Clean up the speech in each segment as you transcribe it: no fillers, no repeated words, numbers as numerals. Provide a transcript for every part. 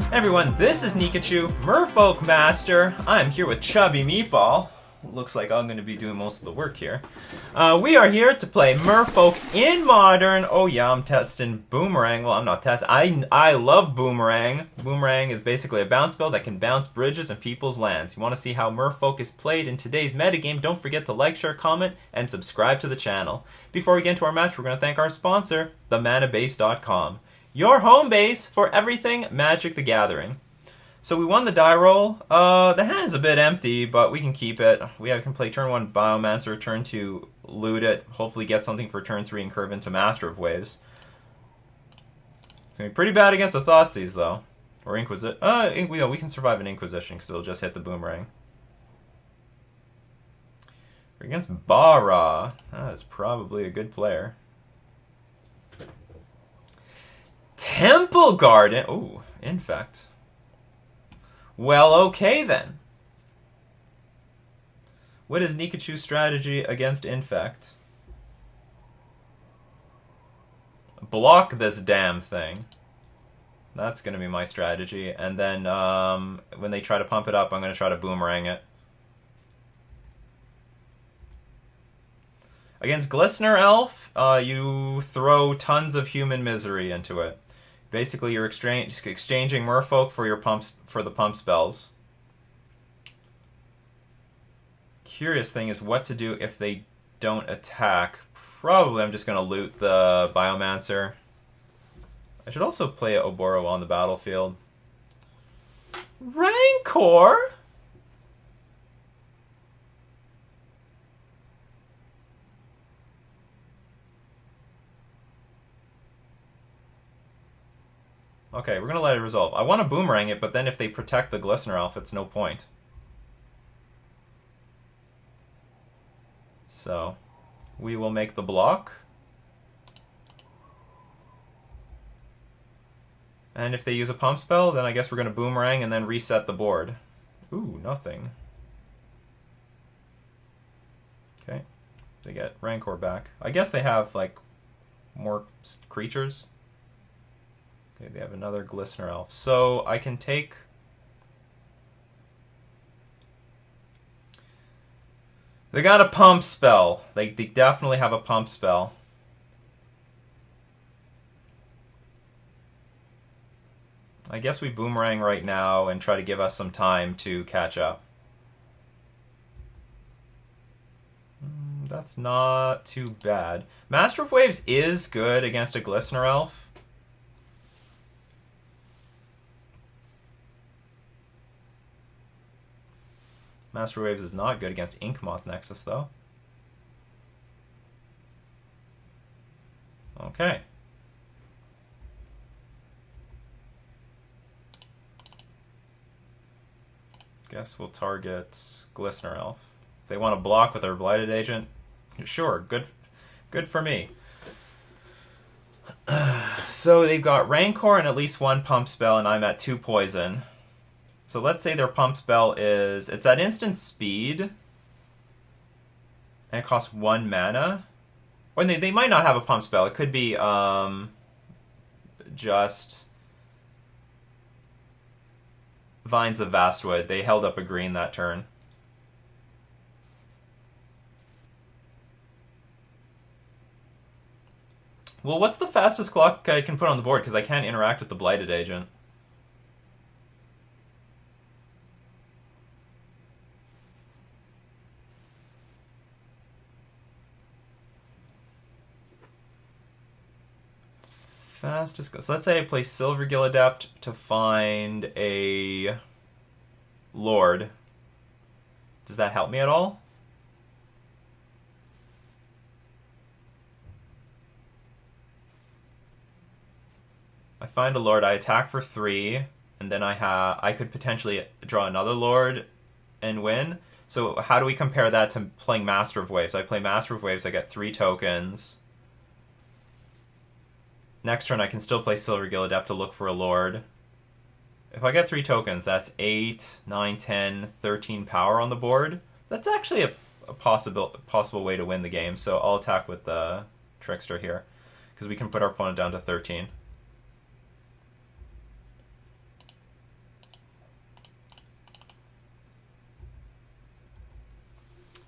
Everyone, this is Pikachu, Merfolk Master. I'm here with Chubby Meatball. Looks like I'm going to be doing most of the work here. We are here to play Merfolk in Modern. Oh yeah, I'm testing Boomerang. Well, I'm not testing. I love Boomerang. Boomerang is basically a bounce spell that can bounce bridges and people's lands. You want to see how Merfolk is played in today's metagame? Don't forget to like, share, comment, and subscribe to the channel. Before we get into our match, we're going to thank our sponsor, themanabase.com. Your home base for everything Magic the Gathering. So we won the die roll. The hand is a bit empty, but we can keep it. We can play turn 1 Biomancer, turn 2 loot it, hopefully get something for turn 3 and curve into Master of Waves. It's going to be pretty bad against the Thoughtseize, though. Or Inquisition. We can survive an Inquisition because it'll just hit the Boomerang. We're against Bara. That is probably a good player. Temple Garden. Ooh, Infect. Well, okay then. What is Pikachu's strategy against Infect? Block this damn thing. That's going to be my strategy. And then when they try to pump it up, I'm going to try to Boomerang it. Against Glistener Elf, you throw tons of human misery into it. Basically, you're exchanging Merfolk for the pump spells. Curious thing is what to do if they don't attack. Probably I'm just going to loot the Biomancer. I should also play Oboro on the battlefield. Rancor? Okay, we're going to let it resolve. I want to Boomerang it, but then if they protect the Glistener Elf, it's no point. So, we will make the block. And if they use a pump spell, then I guess we're going to Boomerang and then reset the board. Ooh, nothing. Okay, they get Rancor back. I guess they have, like, more creatures. Okay, they have another Glistener Elf. So I can take... They got a pump spell. They definitely have a pump spell. I guess we Boomerang right now and try to give us some time to catch up. That's not too bad. Master of Waves is good against a Glistener Elf. Master Waves is not good against Inkmoth Nexus, though. Okay. Guess we'll target Glistener Elf. If they want to block with our Blighted Agent, sure, good for me. So they've got Rancor and at least one pump spell, and I'm at 2 poison. So let's say their pump spell is... It's at instant speed. And it costs 1 mana. Or they might not have a pump spell. It could be just... Vines of Vastwood. They held up a green that turn. Well, what's the fastest clock I can put on the board? Because I can't interact with the Blighted Agent. Fastest go. So let's say I play Silvergill Adept to find a Lord. Does that help me at all? I find a Lord, I attack for 3, and then I could potentially draw another Lord and win. So how do we compare that to playing Master of Waves? I play Master of Waves, I get 3 tokens. Next turn I can still play Silvergill Adept to look for a Lord. If I get 3 tokens, that's 8, 9, 10, 13 power on the board. That's actually a possible way to win the game, so I'll attack with the Trickster here, because we can put our opponent down to 13.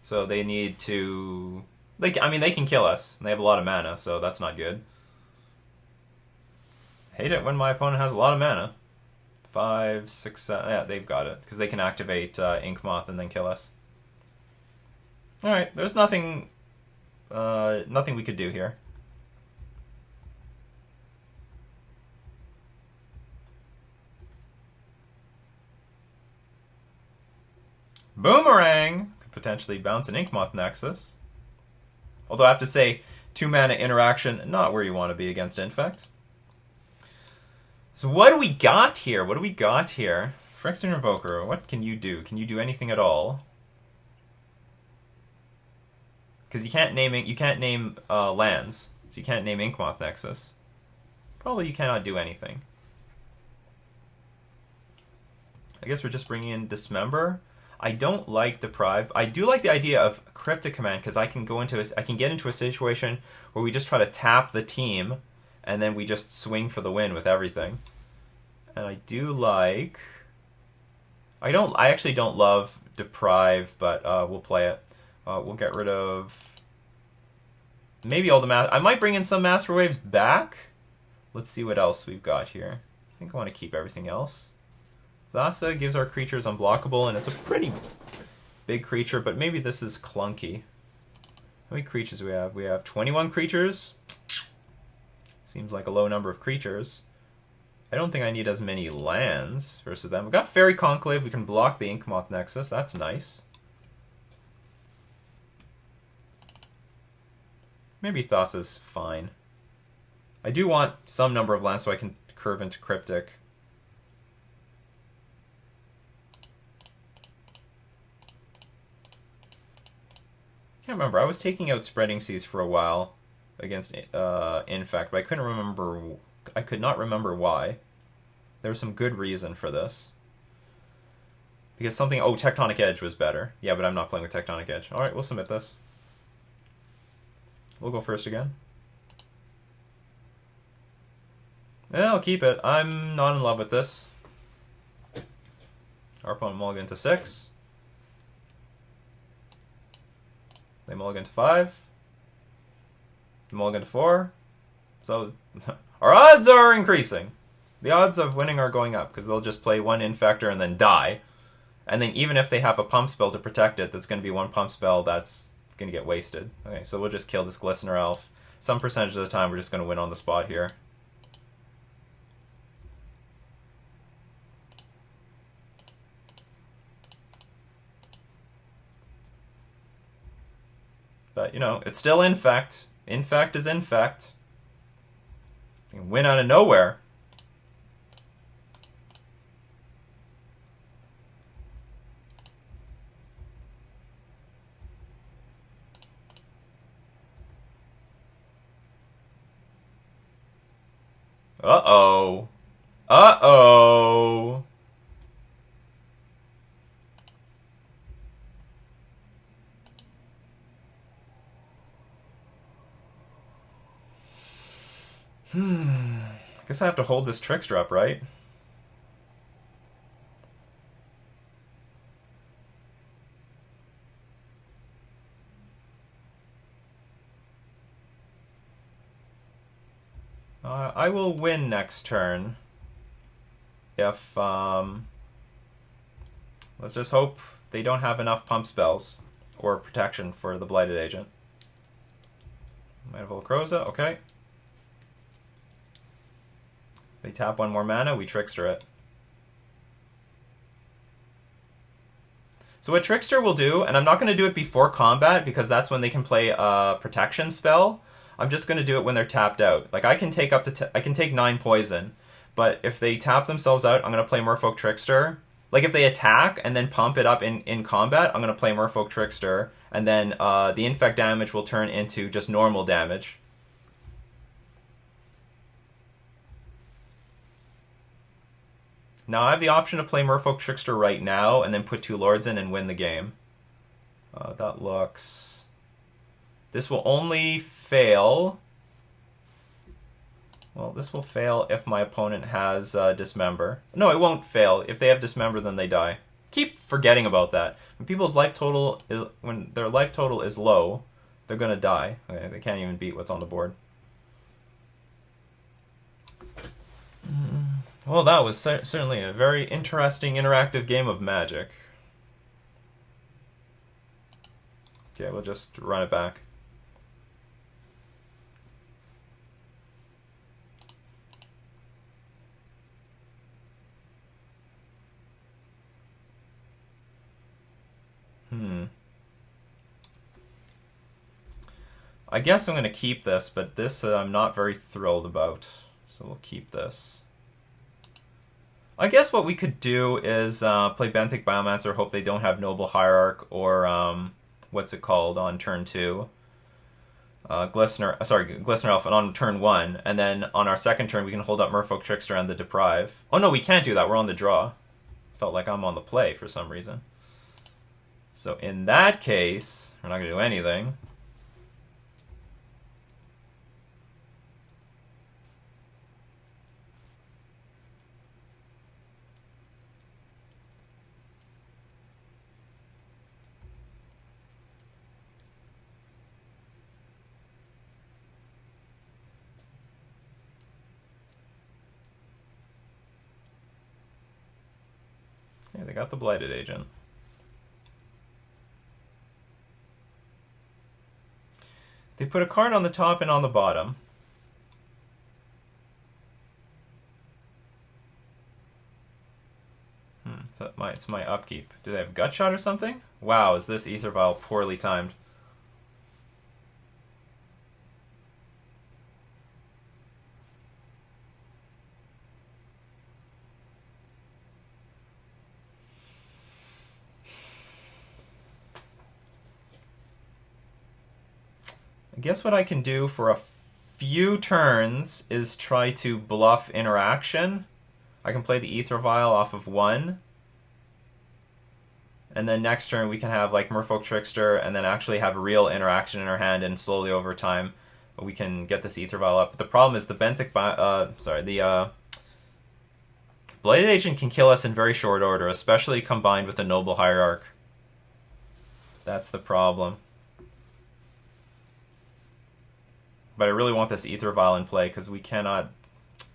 So they need to... I mean, they can kill us. They have a lot of mana, so that's not good. Hate it when my opponent has a lot of mana. 5, 6, 7... Yeah, they've got it. Because they can activate Ink Moth and then kill us. Alright, there's nothing... nothing we could do here. Boomerang! Could potentially bounce an Inkmoth Nexus. Although I have to say, 2 mana interaction, not where you want to be against Infect. So what do we got here? What do we got here? Phyrexian Invoker, what can you do? Can you do anything at all? Because you can't name lands, so you can't name Inkmoth Nexus. Probably you cannot do anything. I guess we're just bringing in Dismember. I don't like Deprive. I do like the idea of Cryptic Command because I can get into a situation where we just try to tap the team, and then we just swing for the win with everything. And I do like. I actually don't love Deprive, but we'll play it. We'll get rid of maybe all the I might bring in some Master Waves back. Let's see what else we've got here. I think I want to keep everything else. Thassa gives our creatures unblockable, and it's a pretty big creature, but maybe this is clunky. How many creatures do we have? We have 21 creatures. Seems like a low number of creatures. I don't think I need as many lands versus them. We've got Fairy Conclave. We can block the Inkmoth Nexus. That's nice. Maybe Thassa's fine. I do want some number of lands so I can curve into Cryptic. I can't remember. I was taking out Spreading Seas for a while against Infect, but I couldn't remember. I could not remember why. There was some good reason for this. Because something... Oh, Tectonic Edge was better. Yeah, but I'm not playing with Tectonic Edge. Alright, we'll submit this. We'll go first again. Yeah, I'll keep it. I'm not in love with this. Our opponent mulligan to 6. They mulligan to 5. They mulligan to 4. So our odds are increasing. The odds of winning are going up because they'll just play one Infector and then die. And then even if they have a pump spell to protect it, that's going to be one pump spell that's going to get wasted. Okay, so we'll just kill this Glistener Elf. Some percentage of the time we're just going to win on the spot here. But, you know, it's still Infect. Infect is Infect. You can win out of nowhere. Uh-oh. Uh-oh. I guess I have to hold this Trickster up, right? I will win next turn. If, let's just hope they don't have enough pump spells or protection for the Blighted Agent. Might have Volcroza, okay. They tap one more mana, we Trickster it. So what Trickster will do, and I'm not going to do it before combat because that's when they can play a protection spell. I'm just going to do it when they're tapped out. Like I can take up to I can take 9 poison, but if they tap themselves out, I'm going to play Merfolk Trickster. Like if they attack and then pump it up in combat, I'm going to play Merfolk Trickster, and then the Infect damage will turn into just normal damage. Now I have the option to play Merfolk Trickster right now and then put 2 Lords in and win the game. That looks... This will only fail... Well, this will fail if my opponent has Dismember. No, it won't fail. If they have Dismember, then they die. keep forgetting about that. When people's life total is, when their life total is low, they're gonna die. Okay, they can't even beat what's on the board. Well, that was certainly a very interesting interactive game of Magic. Okay, we'll just run it back. I guess I'm going to keep this, but this I'm not very thrilled about. So we'll keep this. I guess what we could do is play Benthic Biomancer, hope they don't have Noble Hierarch, or what's it called on turn 2? Glistener Elf on turn 1, and then on our second turn we can hold up Merfolk Trickster and the Deprive. Oh no, we can't do that, we're on the draw. Felt like I'm on the play for some reason. So in that case, we're not going to do anything. Yeah, they got the Blighted Agent. They put a card on the top and on the bottom. So it's my upkeep. Do they have Gut Shot or something? Wow, is this Aether Vial poorly timed? I guess what I can do for a few turns is try to bluff interaction. I can play the Aether Vial off of 1. And then next turn we can have like Merfolk Trickster and then actually have real interaction in our hand, and slowly over time we can get this Aether Vial up. But the problem is the Blighted Agent can kill us in very short order, especially combined with the Noble Hierarch. That's the problem. But I really want this Aether Vial in play because we cannot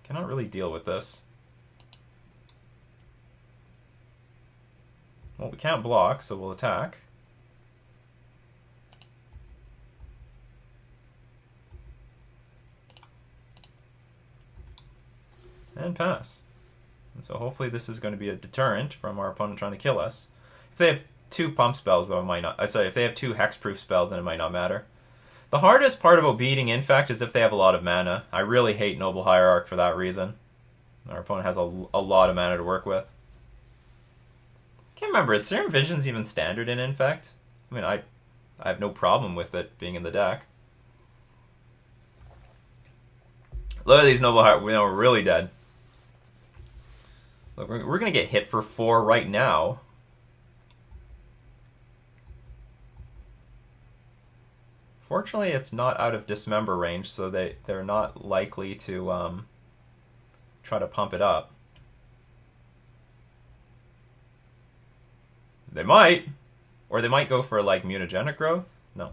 really deal with this. Well, we can't block, so we'll attack. And pass. And so hopefully this is going to be a deterrent from our opponent trying to kill us. If they have 2 pump spells, though, it might not. Sorry, if they have 2 hexproof spells, then it might not matter. The hardest part about beating Infect is if they have a lot of mana. I really hate Noble Hierarch for that reason. Our opponent has a lot of mana to work with. Can't remember, is Serum Visions even standard in Infect? I mean, I have no problem with it being in the deck. Look at these Noble Hierarch. We're really dead. Look, we're going to get hit for 4 right now. Fortunately, it's not out of Dismember range, so they're not likely to try to pump it up. They might. Or they might go for, like, Mutagenic Growth? No.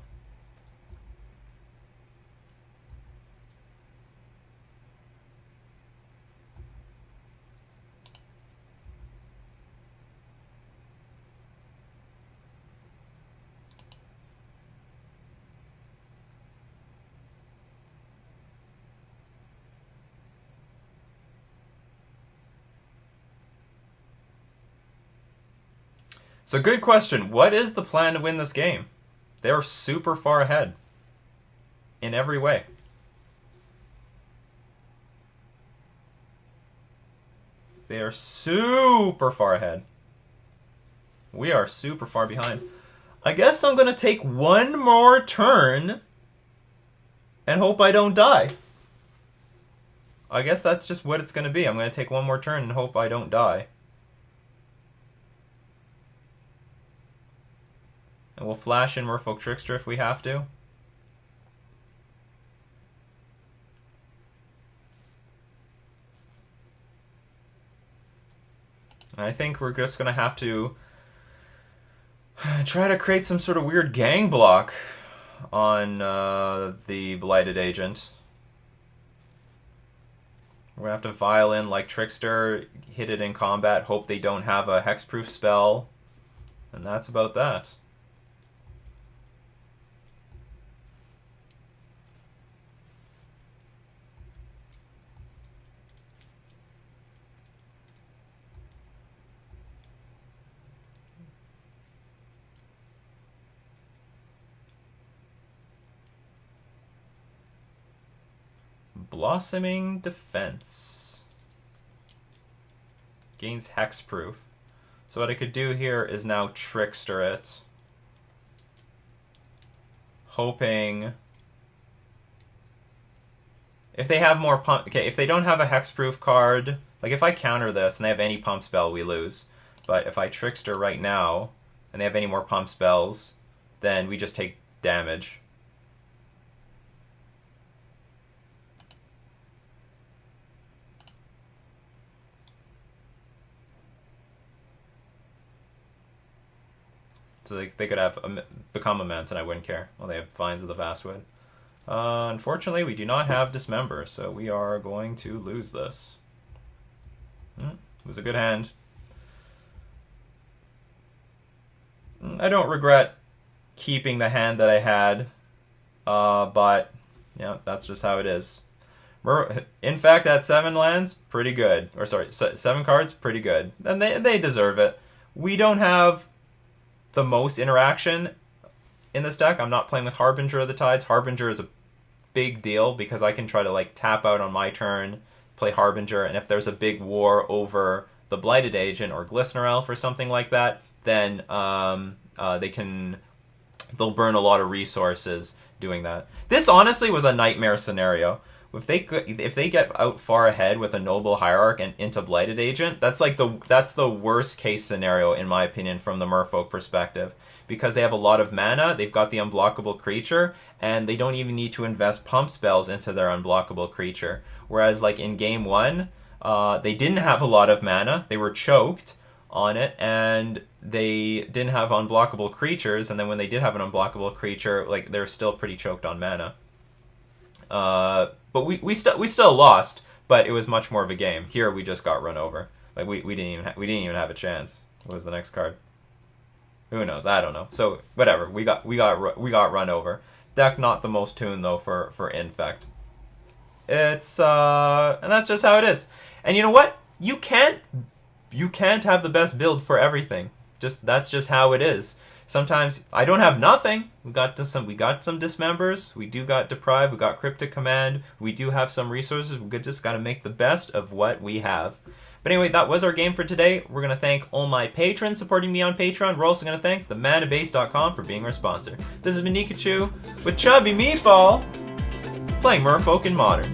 So good question. What is the plan to win this game? They're super far ahead. In every way. They are super far ahead. We are super far behind. I guess I'm going to take one more turn and hope I don't die. I guess that's just what it's going to be. I'm going to take one more turn and hope I don't die. And we'll flash in Merfolk Trickster if we have to. And I think we're just going to have to Try to create some sort of weird gang block on the Blighted Agent. We're gonna have to vial in like Trickster, hit it in combat, hope they don't have a hexproof spell, and that's about that. Blossoming Defense. Gains hexproof. So what I could do here is now Trickster it. Hoping... If they have more pump... Okay, if they don't have a hexproof card... Like, if I counter this and they have any pump spell, we lose. But if I Trickster right now, and they have any more pump spells, then we just take damage. So they could have become immense and I wouldn't care. Well, they have Vines of the Vastwood. Unfortunately, we do not have Dismember, so we are going to lose this. It was a good hand. I don't regret keeping the hand that I had, but yeah, that's just how it is. Infect at 7 lands, pretty good. Or sorry, 7 cards, pretty good. And they deserve it. We don't have the most interaction in this deck. I'm not playing with Harbinger of the Tides. Harbinger is a big deal because I can try to like tap out on my turn, play Harbinger, and if there's a big war over the Blighted Agent or Glistener Elf or something like that, then they'll burn a lot of resources doing that. This honestly was a nightmare scenario. If they get out far ahead with a Noble Hierarch and into Blighted Agent, that's the worst case scenario in my opinion from the Merfolk perspective, because they have a lot of mana, they've got the unblockable creature, and they don't even need to invest pump spells into their unblockable creature. Whereas like in game 1, they didn't have a lot of mana, they were choked on it, and they didn't have unblockable creatures, and then when they did have an unblockable creature, like they're still pretty choked on mana. But we still lost, but it was much more of a game. Here we just got run over. Like we didn't even have a chance. What was the next card? Who knows? I don't know. So whatever. We got run over. Deck not the most tuned though for Infect. It's and that's just how it is. And you know what? You can't have the best build for everything. That's just how it is. Sometimes I don't have nothing. We got some dismembers. We do got deprive. We got cryptic command. We do have some resources. We just got to make the best of what we have. But anyway, that was our game for today. We're gonna thank all my patrons supporting me on Patreon. We're also gonna thank themanabase.com for being our sponsor. This has been Pikachu with Chubby Meatball playing Merfolk in Modern.